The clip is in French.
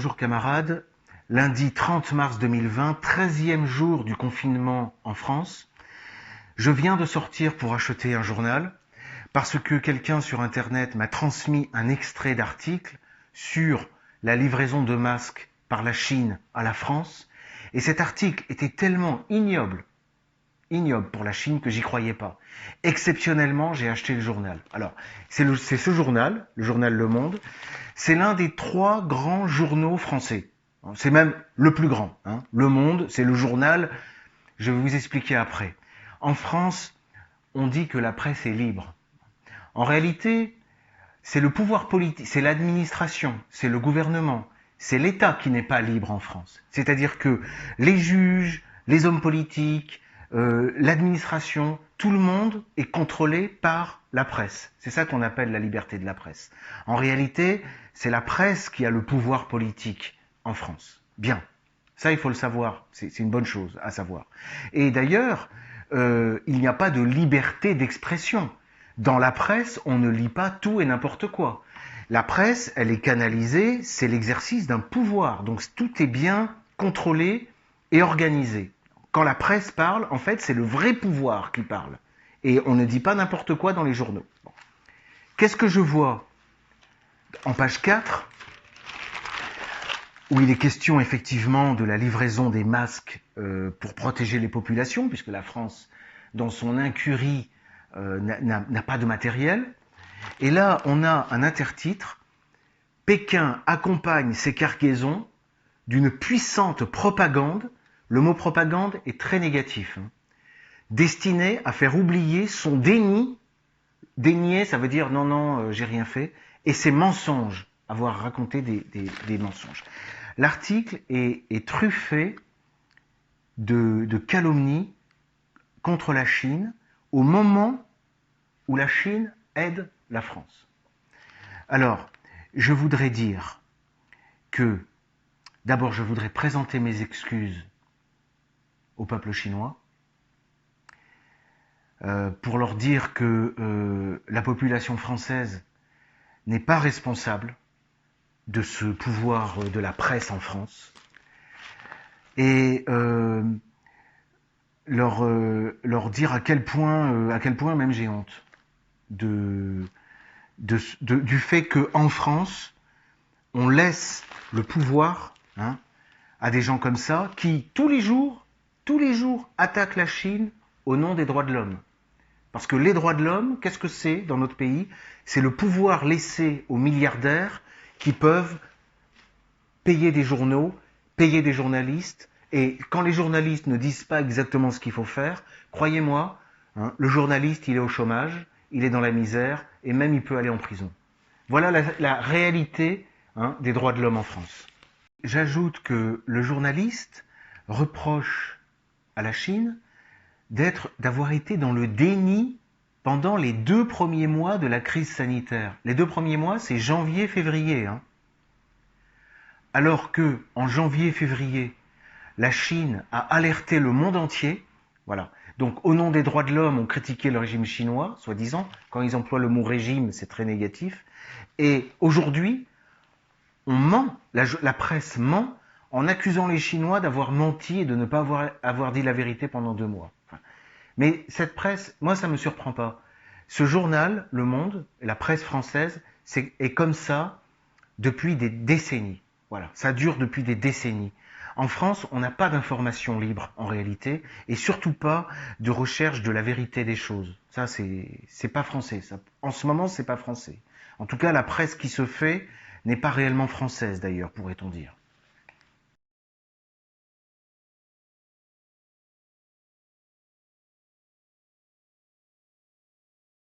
Bonjour camarades, lundi 30 mars 2020, 13e jour du confinement en France. Je viens de sortir pour acheter un journal parce que quelqu'un sur internet m'a transmis un extrait d'article sur la livraison de masques par la Chine à la France. Et cet article était tellement ignoble pour la Chine que j'y croyais pas. Exceptionnellement, j'ai acheté le journal. Alors, c'est ce journal, le journal Le Monde. C'est l'un des 3 grands journaux français. C'est même le plus grand. Le Monde, c'est le journal, je vais vous expliquer après. En France, on dit que la presse est libre. En réalité, c'est le pouvoir politique, c'est l'administration, c'est le gouvernement, c'est l'État qui n'est pas libre en France. C'est-à-dire que les juges, les hommes politiques, l'administration, tout le monde est contrôlé par la presse. C'est ça qu'on appelle la liberté de la presse. En réalité, c'est la presse qui a le pouvoir politique en France. Bien, ça il faut le savoir, c'est une bonne chose à savoir. Et d'ailleurs, il n'y a pas de liberté d'expression. Dans la presse, on ne lit pas tout et n'importe quoi. La presse, elle est canalisée, c'est l'exercice d'un pouvoir. Donc tout est bien contrôlé et organisé. Quand la presse parle, en fait, c'est le vrai pouvoir qui parle. Et on ne dit pas n'importe quoi dans les journaux. Bon. Qu'est-ce que je vois en page 4, où il est question effectivement de la livraison des masques pour protéger les populations, puisque la France, dans son incurie, n'a pas de matériel. Et là, on a un intertitre. Pékin accompagne ses cargaisons d'une puissante propagande. Le mot propagande est très négatif. Destiné à faire oublier son déni. Dénier, ça veut dire non, j'ai rien fait. Et ses mensonges, avoir raconté des mensonges. L'article est truffé de calomnies contre la Chine au moment où la Chine aide la France. Alors, je voudrais dire que, d'abord, je voudrais présenter mes excuses au peuple chinois pour leur dire que la population française n'est pas responsable de ce pouvoir de la presse en France et leur dire à quel point même j'ai honte du fait qu'en France, on laisse le pouvoir à des gens comme ça qui, tous les jours, attaquent la Chine au nom des droits de l'homme. Parce que les droits de l'homme, qu'est-ce que c'est dans notre pays? C'est le pouvoir laissé aux milliardaires qui peuvent payer des journaux, payer des journalistes. Et quand les journalistes ne disent pas exactement ce qu'il faut faire, croyez-moi, le journaliste, il est au chômage, il est dans la misère, et même il peut aller en prison. Voilà la réalité des droits de l'homme en France. J'ajoute que le journaliste reproche à la Chine d'avoir été dans le déni pendant les 2 premiers mois de la crise sanitaire. Les 2 premiers mois, c'est janvier-février. Alors que, en janvier-février, la Chine a alerté le monde entier. Voilà. Donc, au nom des droits de l'homme, on critiquait le régime chinois, soi-disant. Quand ils emploient le mot régime, c'est très négatif. Et aujourd'hui, on ment, la presse ment, en accusant les Chinois d'avoir menti et de ne pas avoir dit la vérité pendant 2 mois. Mais cette presse, moi, ça ne me surprend pas. Ce journal, Le Monde, la presse française, est comme ça depuis des décennies. Voilà, ça dure depuis des décennies. En France, on n'a pas d'information libre, en réalité, et surtout pas de recherche de la vérité des choses. Ça, c'est pas français. Ça. En ce moment, c'est pas français. En tout cas, la presse qui se fait n'est pas réellement française, d'ailleurs, pourrait-on dire.